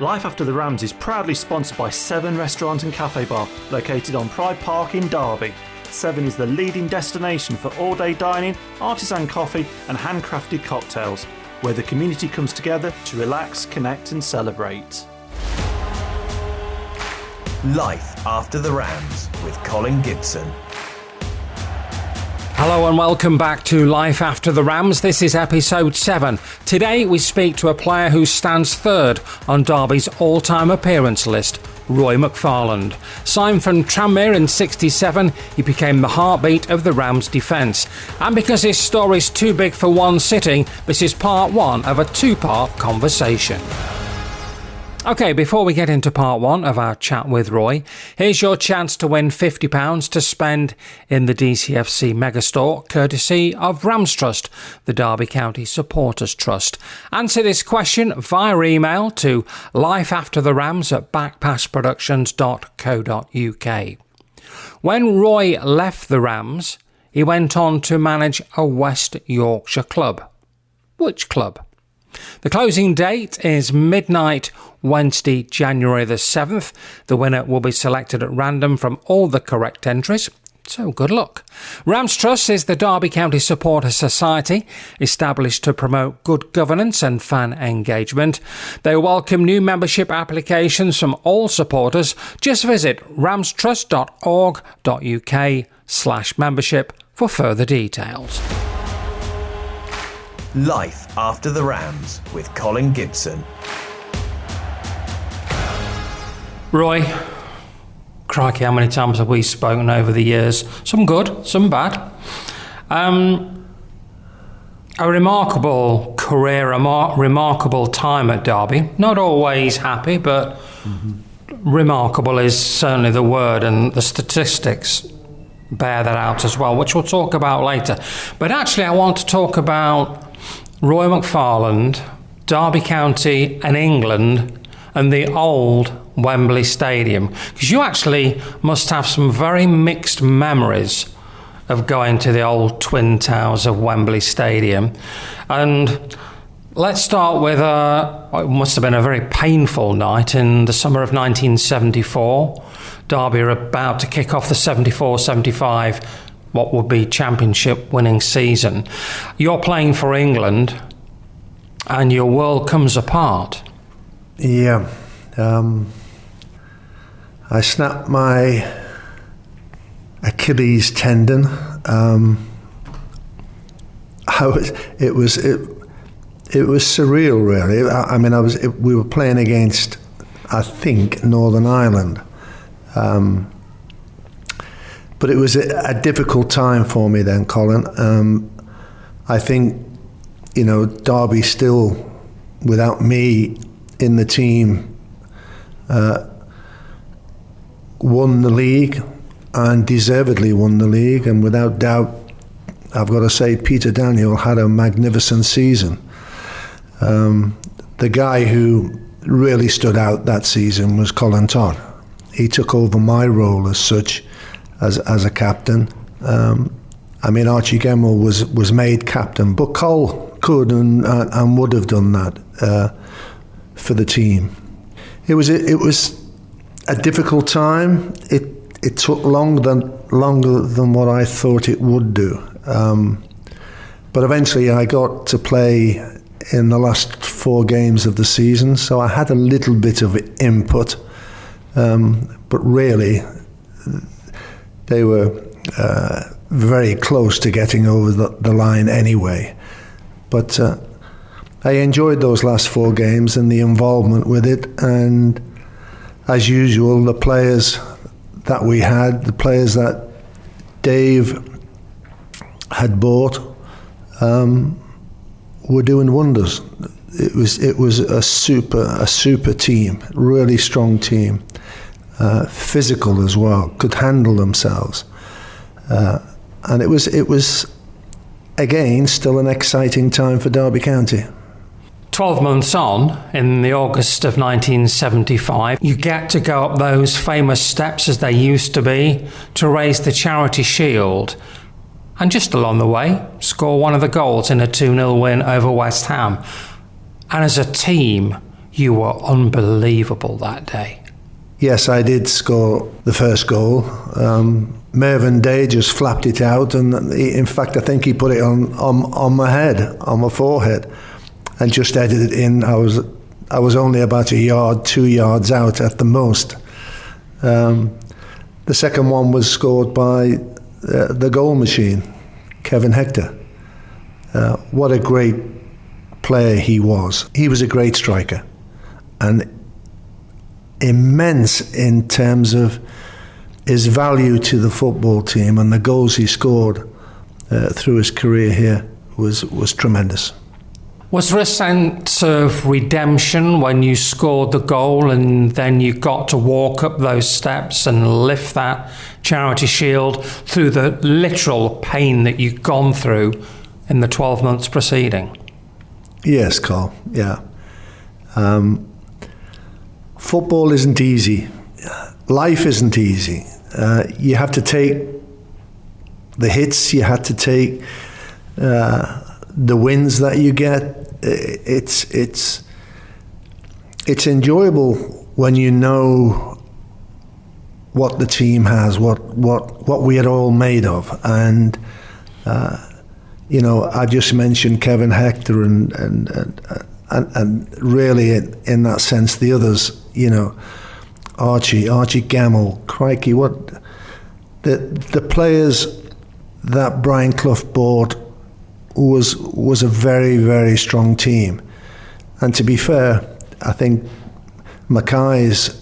Life After the Rams is proudly sponsored by Seven Restaurant and Cafe Bar, located on Pride Park in Derby. Seven is the leading destination for all-day dining, artisan coffee and handcrafted cocktails, where the community comes together to relax, connect and celebrate. Life After the Rams with Colin Gibson. Hello and welcome back to Life After the Rams. This is episode 7. Today we speak to a player who stands third on Derby's all-time appearance list, Roy McFarland. Signed from Tranmere in '67, he became the heartbeat of the Rams' defence. And because his story's too big for one sitting, this is part 1 of a 2-part conversation. OK, before we get into part 1 of our chat with Roy, here's your chance to win £50 to spend in the DCFC Megastore, courtesy of Rams Trust, the Derby County Supporters Trust. Answer this question via email to lifeaftertherams@backpassproductions.co.uk. When Roy left the Rams, he went on to manage a West Yorkshire club. Which club? The closing date is midnight Wednesday, January the 7th. The winner will be selected at random from all the correct entries. So good luck. Rams Trust is the Derby County Supporter Society, established to promote good governance and fan engagement. They welcome new membership applications from all supporters. Just visit ramstrust.org.uk/membership for further details. Life After the Rams with Colin Gibson. Roy, crikey, how many times have we spoken over the years? Some good, some bad. A remarkable career, a remarkable time at Derby. Not always happy, but remarkable is certainly the word, and the statistics bear that out as well, which we'll talk about later. But actually, I want to talk about Roy McFarland, Derby County and England, and the old Wembley Stadium. Because you actually must have some very mixed memories of going to the old Twin Towers of Wembley Stadium. And let's start with it must have been a very painful night in the summer of 1974. Derby are about to kick off the 74-75, what would be championship winning season. You're playing for England and your world comes apart. Yeah. I snapped my Achilles tendon. It was surreal, really. We were playing against, I think, Northern Ireland. But it was a difficult time for me then, Colin. I think, Derby still, without me in the team, won the league and deservedly won the league. And without doubt, I've got to say, Peter Daniel had a magnificent season. The guy who really stood out that season was Colin Todd. He took over my role as such, as a captain. Archie Gemmell was made captain, but Cole could and would have done that for the team. It was a difficult time. It took longer than what I thought it would do. But eventually I got to play in the last 4 games of the season, so I had a little bit of input. But really, they were very close to getting over the line anyway. But I enjoyed those last 4 games and the involvement with it. And as usual, the players that we had, the players that Dave had bought, were doing wonders. It was a super team, really strong team. Physical as well, could handle themselves, and it was again still an exciting time for Derby County. 12 months on, in the August of 1975, you get to go up those famous steps, as they used to be, to raise the charity shield, and just along the way score one of the goals in a 2-0 win over West Ham. And as a team, you were unbelievable that day. Yes, I did score the first goal. Mervyn Day just flapped it out, and in fact, I think he put it on my head, on my forehead, and just headed it in. I was only about 2 yards out at the most. The second one was scored by the goal machine, Kevin Hector. What a great player he was. He was a great striker, and immense in terms of his value to the football team, and the goals he scored through his career here was tremendous. Was there a sense of redemption when you scored the goal and then you got to walk up those steps and lift that charity shield through the literal pain that you'd gone through in the 12 months preceding? Yes, Carl, yeah. Football isn't easy. Life isn't easy. You have to take the hits, you have to take the wins that you get. It's enjoyable when you know what the team has, what we are all made of, and I just mentioned Kevin Hector and really in that sense the others, Archie Gamble, crikey, what the players that Brian Clough bought was a very, very strong team. And to be fair, I think Mackay's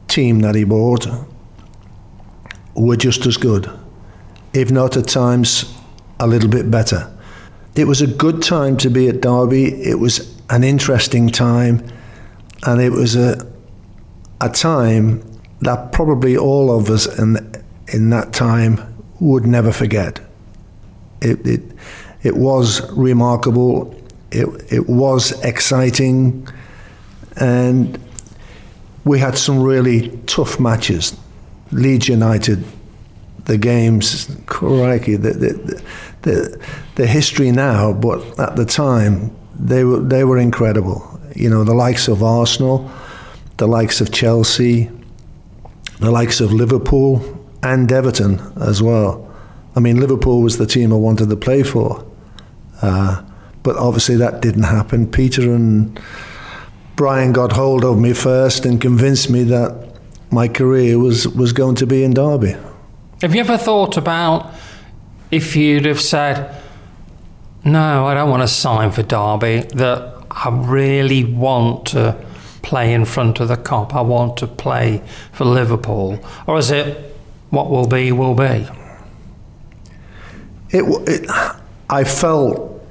team that he bought were just as good, if not at times a little bit better. It was a good time to be at Derby. It was an interesting time, and it was a time that probably all of us in that time would never forget. It was remarkable. It was exciting, and we had some really tough matches. Leeds United, the games, crikey, the history now, but at the time they were incredible. The likes of Arsenal, the likes of Chelsea, the likes of Liverpool and Everton as well. I mean, Liverpool was the team I wanted to play for. But obviously that didn't happen. Peter and Brian got hold of me first and convinced me that my career was going to be in Derby. Have you ever thought about if you'd have said, no, I don't want to sign for Derby, that I really want to play in front of the Kop, I want to play for Liverpool? Or is it what will be, will be? I felt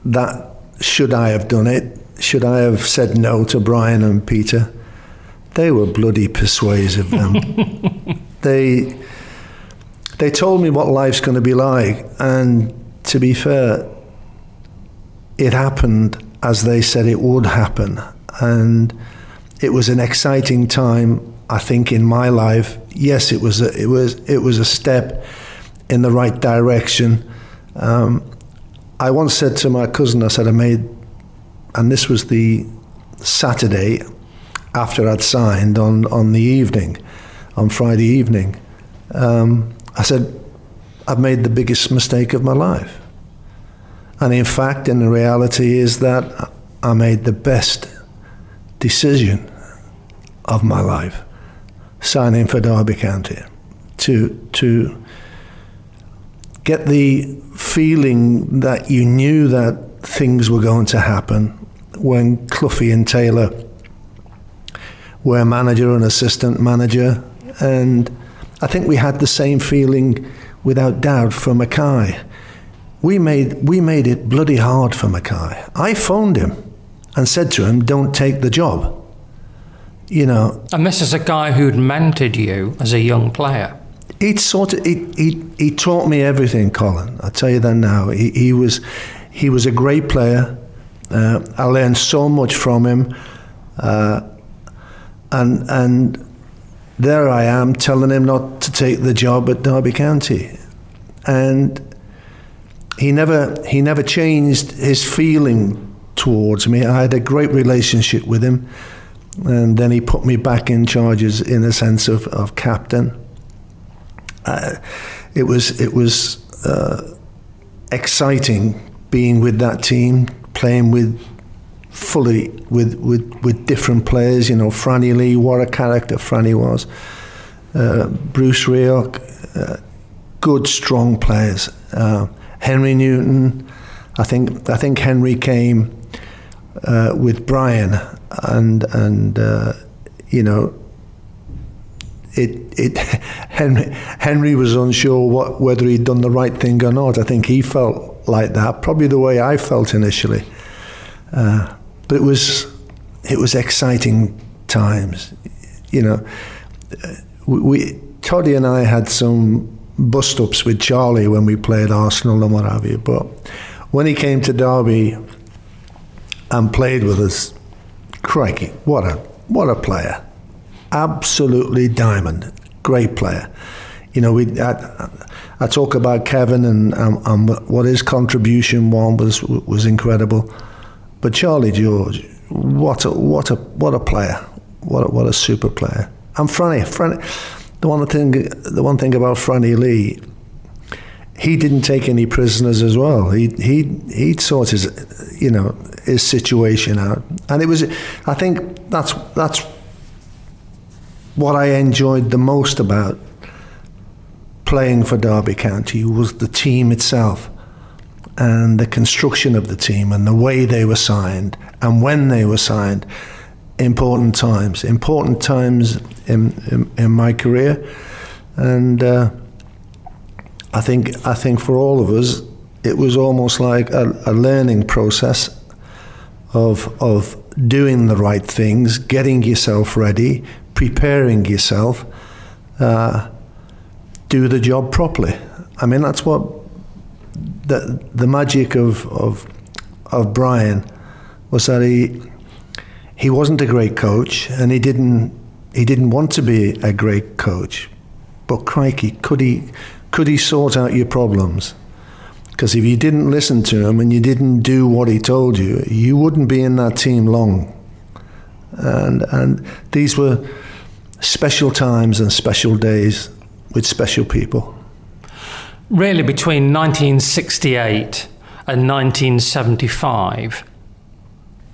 that should I have done it, should I have said no to Brian and Peter, they were bloody persuasive. They told me what life's going to be like, and to be fair, it happened as they said it would happen, and it was an exciting time, I think, in my life. Yes, it was a step in the right direction. I once said to my cousin, I said, and this was the Saturday after I'd signed on the evening, on Friday evening, I said, I've made the biggest mistake of my life. And in fact, and the reality is that I made the best decision of my life, signing for Derby County, to get the feeling that you knew that things were going to happen when Cloughie and Taylor were manager and assistant manager, and I think we had the same feeling without doubt for Mackay. We made it bloody hard for Mackay. I phoned him and said to him, don't take the job. And this is a guy who'd mentored you as a young player. He taught me everything, Colin. I'll tell you that now. He was a great player. I learned so much from him, and there I am telling him not to take the job at Derby County, and he never changed his feeling towards me. I had a great relationship with him. and then he put me back in charge in a sense of captain. It was exciting being with that team, playing with different players. You know, Franny Lee, what a character Franny was. Bruce Rioch, good strong players. Henry Newton, I think Henry came with Brian, and you know, Henry was unsure whether he'd done the right thing or not. I think he felt like that, probably the way I felt initially. But it was exciting times. You know, Toddy and I had some bust-ups with Charlie when we played Arsenal and what have you. But when he came to Derby and played with us, crikey, what a player! Absolutely diamond, great player. You know, I talk about Kevin and what his contribution was incredible. But Charlie George, what a player, what a super player. And Franny, the one thing about Franny Lee, he didn't take any prisoners as well. He'd sort his situation out, and I think that's what I enjoyed the most about playing for Derby County was the team itself, and the construction of the team, and the way they were signed, and when they were signed. Important times in my career, and I think for all of us, it was almost like a learning process of doing the right things, getting yourself ready, preparing yourself, do the job properly. I mean, that's what the magic of Brian was, that he wasn't a great coach, and he didn't want to be a great coach. But crikey, could he sort out your problems? Because if you didn't listen to him and you didn't do what he told you, you wouldn't be in that team long. And these were special times and special days with special people. Really, between 1968 and 1975,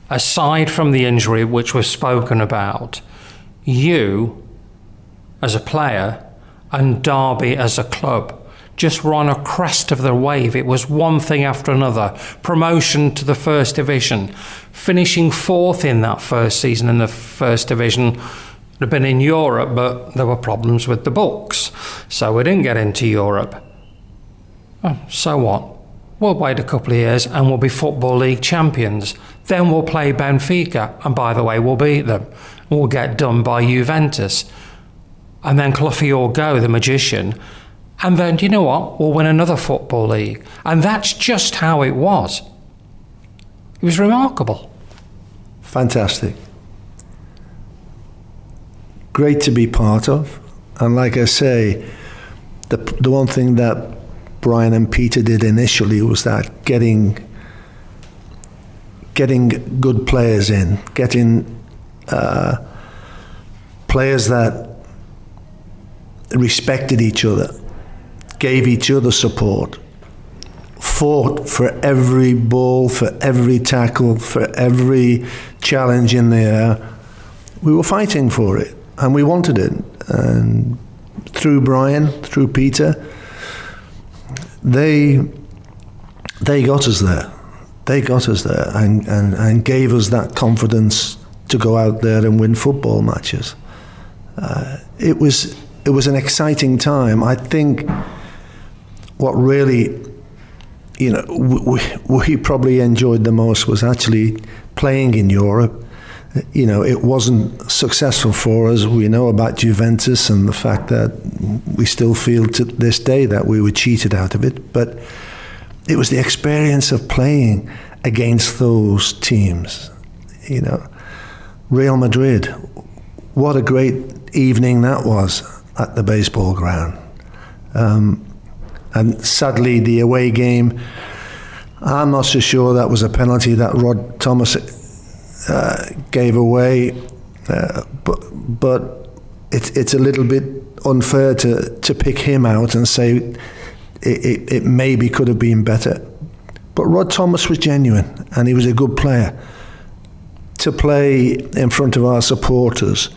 aside from the injury which was spoken about, you, as a player, and Derby as a club, just were on a crest of the wave. It was one thing after another. Promotion to the First Division, finishing fourth in that first season in the First Division. Would have been in Europe, but there were problems with the books, so we didn't get into Europe. Oh, so what? We'll wait a couple of years and we'll be Football League champions. Then we'll play Benfica, and by the way, we'll beat them. We'll get done by Juventus. And then Cloughie will go, the magician. And then, do you know what? We'll win another Football League. And that's just how it was. It was remarkable. Fantastic. Great to be part of. And like I say, the one thing that Brian and Peter did initially was that getting good players in, getting players that respected each other, gave each other support, fought for every ball, for every tackle, for every challenge in the air. We were fighting for it, and we wanted it. And through Brian, through Peter, they got us there. They got us there and gave us that confidence to go out there and win football matches. It was an exciting time. I think what really, we probably enjoyed the most was actually playing in Europe. It wasn't successful for us. We know about Juventus and the fact that we still feel to this day that we were cheated out of it. But it was the experience of playing against those teams. Real Madrid, what a great evening that was at the baseball ground. And sadly, the away game, I'm not so sure that was a penalty that Rod Thomas gave away. but it's a little bit unfair to pick him out and say it maybe could have been better. But Rod Thomas was genuine, and he was a good player. To play in front of our supporters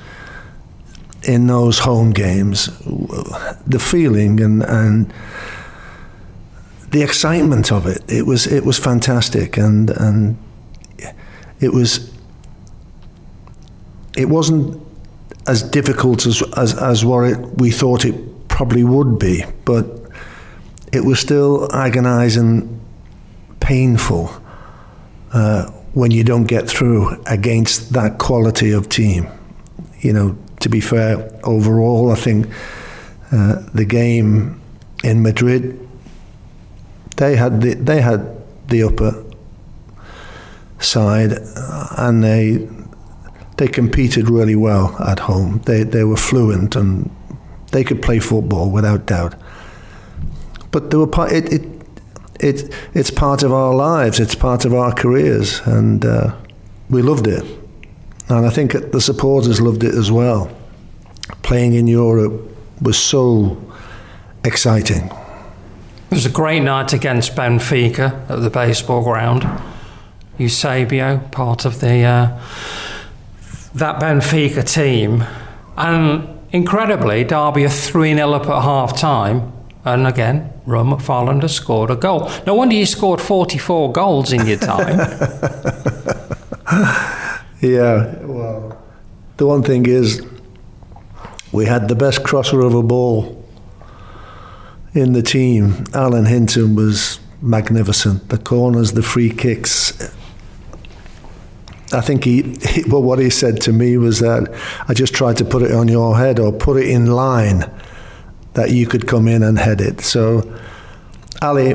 in those home games, the feeling and the excitement of it was fantastic, and it wasn't as difficult as what we thought it probably would be, but it was still agonising, painful when you don't get through against that quality of team. To be fair, overall, I think the game in Madrid, they had the upper side, and they competed really well at home. They were fluent and they could play football without doubt. But they were it's part of our lives, it's part of our careers, and we loved it. And I think the supporters loved it as well. Playing in Europe was so exciting. It was a great night against Benfica at the baseball ground. Eusebio, part of that Benfica team. And incredibly, Derby are 3-0 up at half-time. And again, Ron McFarland has scored a goal. No wonder you scored 44 goals in your time. Yeah, well, the one thing is, we had the best crosser of a ball in the team. Alan Hinton was magnificent. The corners, the free kicks. I think what he said to me was that I just tried to put it on your head or put it in line that you could come in and head it. So Ali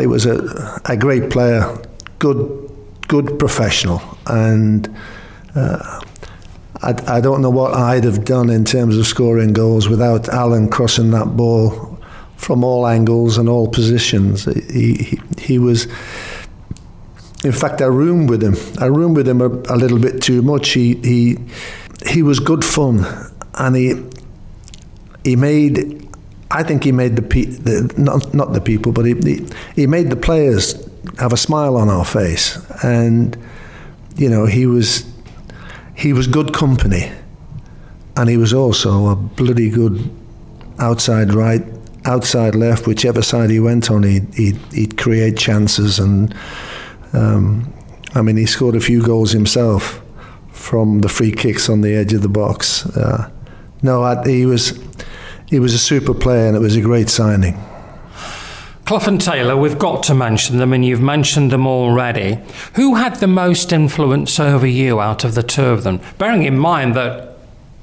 was a great player, good professional, and I don't know what I'd have done in terms of scoring goals without Alan crossing that ball from all angles and all positions. He was, in fact, I roomed with him a little bit too much. He was good fun, and he made, I think he made not the people, but he made the players have a smile on our face, and he was good company, and he was also a bloody good outside right, outside left, whichever side he went on, he'd create chances, and he scored a few goals himself from the free kicks on the edge of the box. He was a super player, and it was a great signing. Clough and Taylor, we've got to mention them, and you've mentioned them already. Who had the most influence over you out of the two of them? Bearing in mind that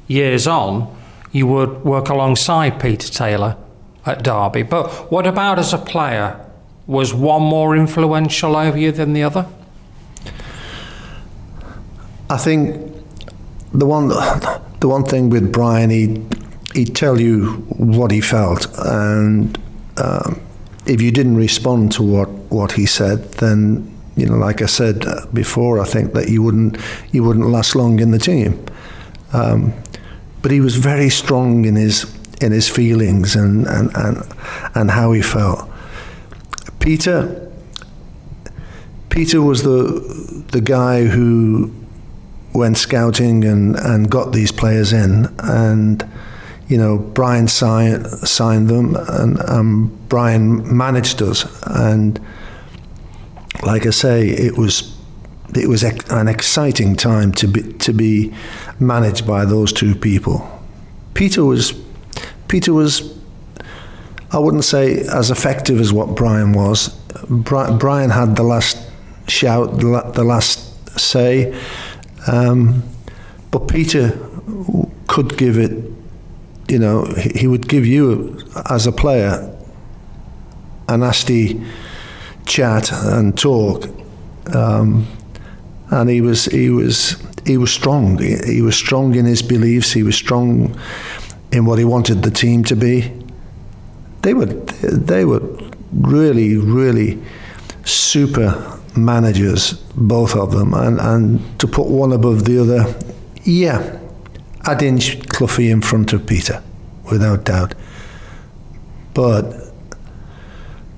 years on, you would work alongside Peter Taylor at Derby. But what about as a player? Was one more influential over you than the other? I think the one thing with Brian, he'd tell you what he felt, and if you didn't respond to what he said, then like I said before, I think that you wouldn't last long in the team. But he was very strong in his feelings and how he felt. Peter was the guy who went scouting and got these players in, and Brian signed them, and Brian managed us. And like I say, it was an exciting time to be managed by those two people. Peter was, I wouldn't say as effective as what Brian was. Brian had the last shout, the last say, but Peter could give it. He would give you, as a player, a nasty chat and talk, and he was strong. He was strong in his beliefs. He was strong in what he wanted the team to be. They were really, really super managers, both of them, and to put one above the other, yeah, I'd inch Cloughie in front of Peter, without doubt. But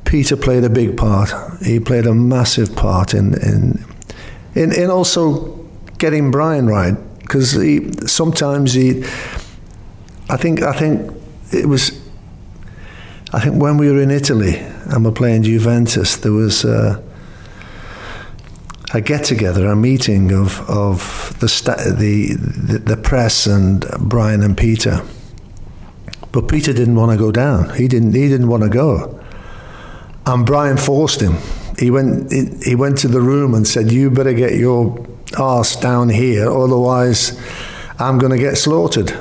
Peter played a big part. He played a massive part in also getting Brian right, because I think when we were in Italy and we're playing Juventus, there was a get-together, a meeting of the press and Brian and Peter. But Peter didn't want to go down. He didn't want to go, and Brian forced him. He went to the room and said, "You better get your arse down here, otherwise I'm going to get slaughtered."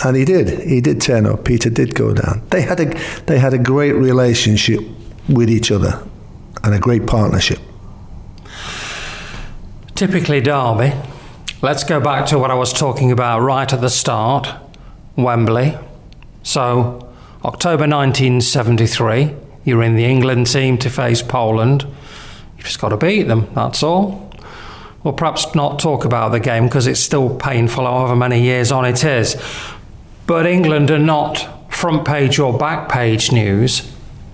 And he did. He did turn up. Peter did go down. They had a great relationship with each other and a great partnership. Typically Derby. Let's go back to what I was talking about right at the start, Wembley. So, October 1973, you're in the England team to face Poland. You've just got to beat them, that's all. Well, perhaps not talk about the game because it's still painful however many years on it is. But England are not front page or back page news.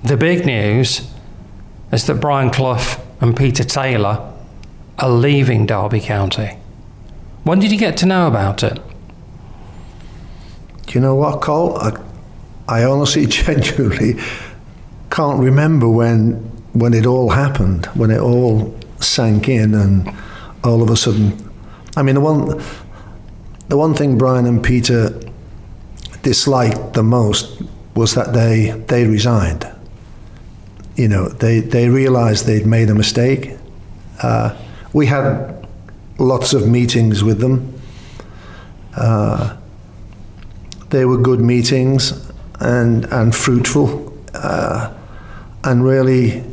The big news is that Brian Clough and Peter Taylor are leaving Derby County. When did you get to know about it? Do you know what, Cole? I honestly, genuinely can't remember when it all happened, when it all sank in, and all of a sudden, I mean, the one thing Brian and Peter disliked the most was that they resigned. You know, they realised they'd made a mistake. We had lots of meetings with them. They were good meetings and fruitful, and really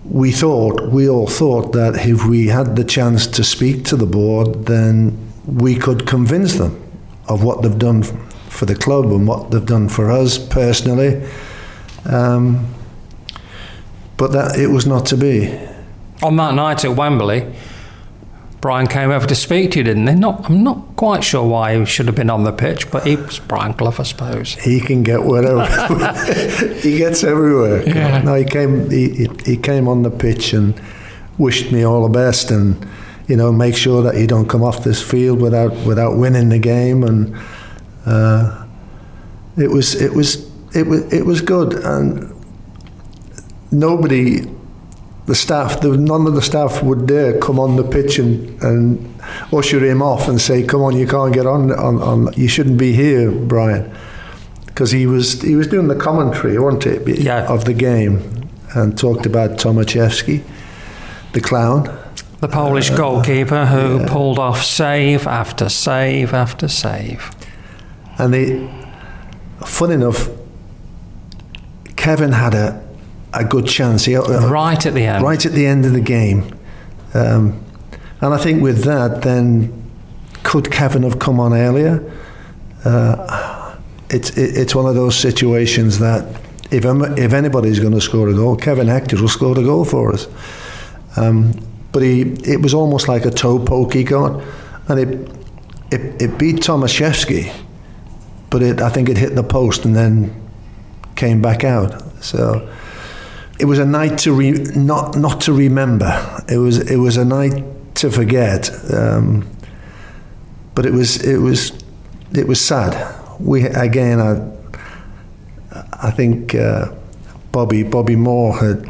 we all thought that if we had the chance to speak to the board, then we could convince them of what they've done for the club and what they've done for us personally, but that it was not to be. On that night at Wembley, Brian came over to speak to you, didn't he? I'm not quite sure why he should have been on the pitch, but he was Brian Clough, I suppose. He can get wherever. He gets everywhere. Yeah. No, he came on the pitch and wished me all the best, and make sure that you don't come off this field without winning the game, and it was good, and none of the staff would dare come on the pitch and usher him off and say, "Come on, you can't get on you shouldn't be here, Brian," because he was doing the commentary, wasn't it, of the game, and talked about Tomaszewski, the clown, the Polish goalkeeper who pulled off save after save after save. And fun enough, Kevin had a good chance right at the end of the game, and I think with that, then could Kevin have come on earlier? It's one of those situations that if anybody's going to score a goal, Kevin Hector will score the goal for us. But it was almost like a toe poke he got, and it beat Tomaszewski, but I think it hit the post and then came back out. So it was a night not to remember. It was a night to forget. But it was sad. I think Bobby Moore had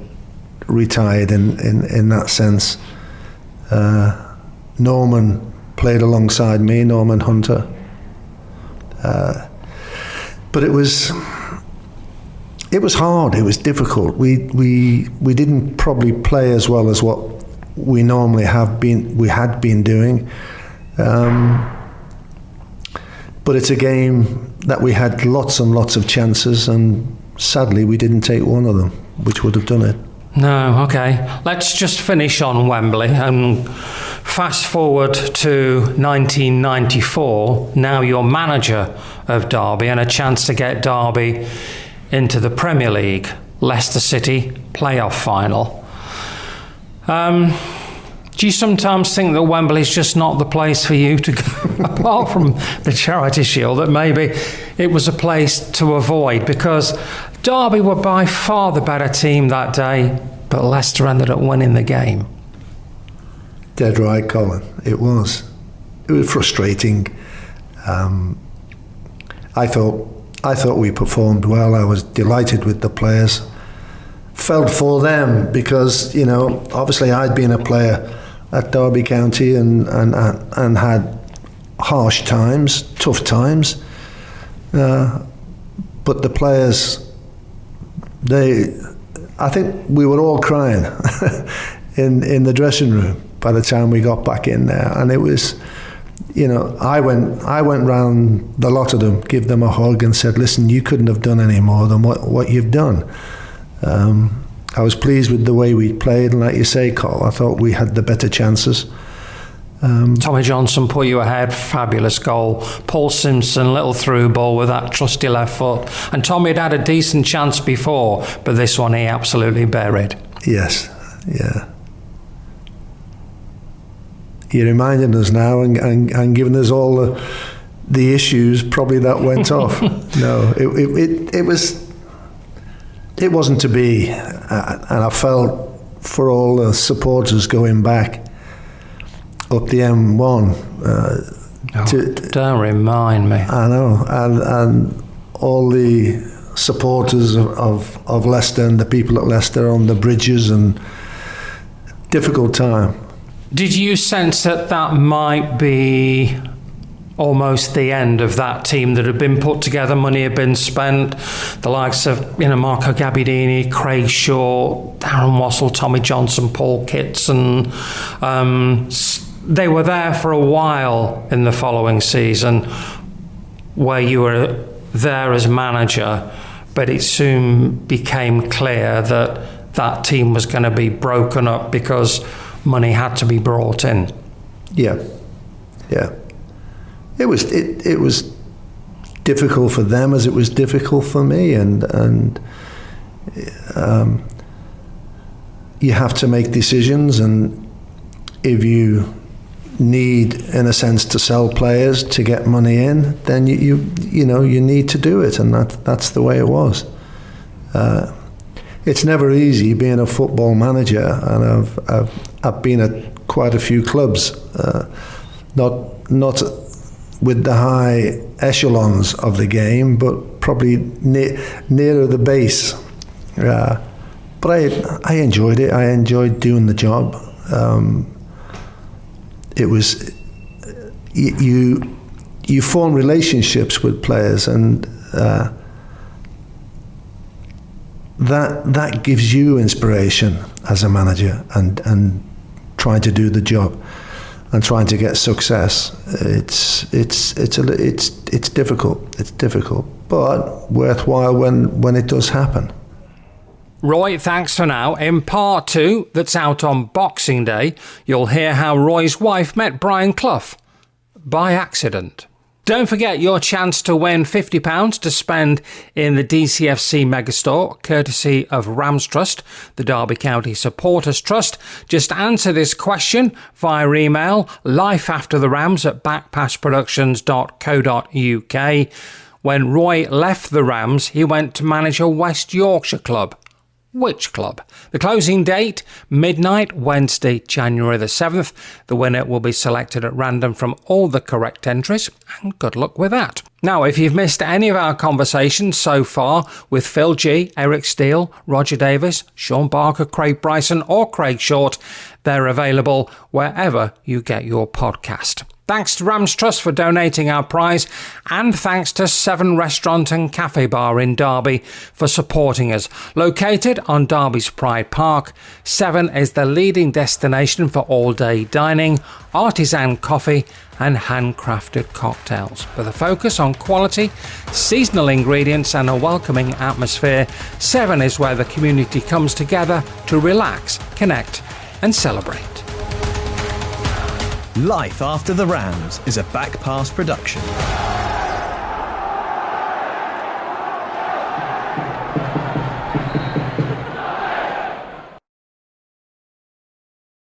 retired in that sense. Norman played alongside me, Norman Hunter. But it was hard. It was difficult. We didn't probably play as well as what we normally had been doing. But it's a game that we had lots and lots of chances, and sadly we didn't take one of them, which would have done it. No, okay. Let's just finish on Wembley and fast forward to 1994. Now you're manager of Derby and a chance to get Derby into the Premier League, Leicester City playoff final. Do you sometimes think that Wembley's just not the place for you to go, apart from the Charity Shield, that maybe it was a place to avoid? Because Derby were by far the better team that day, but Leicester ended up winning the game. Dead right, Colin. It was frustrating. I thought we performed well. I was delighted with the players. Felt for them because, you know, obviously I'd been a player at Derby County and had harsh times, tough times. But the players, I think we were all crying in the dressing room by the time we got back in there, and it was, you know, I went round the lot of them, give them a hug, and said, "Listen, you couldn't have done any more than what you've done." I was pleased with the way we played, and like you say, Col, I thought we had the better chances. Tommy Johnson put you ahead, fabulous goal. Paul Simpson, little through ball with that trusty left foot. And Tommy had a decent chance before, but this one he absolutely buried. Yes, yeah. You're reminding us now and giving us all the issues probably that went off. No, it wasn't to be, and I felt for all the supporters going back up the M1. Don't remind me. I know, and all the supporters of Leicester and the people at Leicester on the bridges, and difficult time. Did you sense that might be almost the end of that team that had been put together, money had been spent, the likes of, you know, Marco Gabbiadini, Craig Shaw, Darren Wassell, Tommy Johnson, Paul Kitson, they were there for a while in the following season where you were there as manager, but it soon became clear that that team was going to be broken up because money had to be brought in. Yeah. It was difficult for them as it was difficult for me, and you have to make decisions, and if you need, in a sense, to sell players to get money in, then you need to do it, and that's the way it was. It's never easy being a football manager, and I've been at quite a few clubs, not with the high echelons of the game, but probably nearer the base. But I enjoyed it. I enjoyed doing the job. It was you form relationships with players, and that gives you inspiration as a manager, and trying to do the job and trying to get success. It's difficult. It's difficult, but worthwhile when it does happen. Roy, thanks for now. In part 2, that's out on Boxing Day, you'll hear how Roy's wife met Brian Clough by accident. Don't forget your chance to win £50 to spend in the DCFC Megastore, courtesy of Rams Trust, the Derby County Supporters Trust. Just answer this question via email, lifeaftertherams@backpassproductions.co.uk. When Roy left the Rams, he went to manage a West Yorkshire club. Which club? The closing date, midnight, Wednesday, January the 7th. The winner will be selected at random from all the correct entries, and good luck with that. Now, if you've missed any of our conversations so far with Phil G, Eric Steele, Roger Davis, Sean Barker, Craig Bryson or Craig Short, they're available wherever you get your podcast. Thanks to Rams Trust for donating our prize, and thanks to 7 Restaurant and Cafe Bar in Derby for supporting us. Located on Derby's Pride Park, 7 is the leading destination for all-day dining, artisan coffee and handcrafted cocktails. With a focus on quality, seasonal ingredients and a welcoming atmosphere, 7 is where the community comes together to relax, connect and celebrate. Life After the Rams is a Backpass production.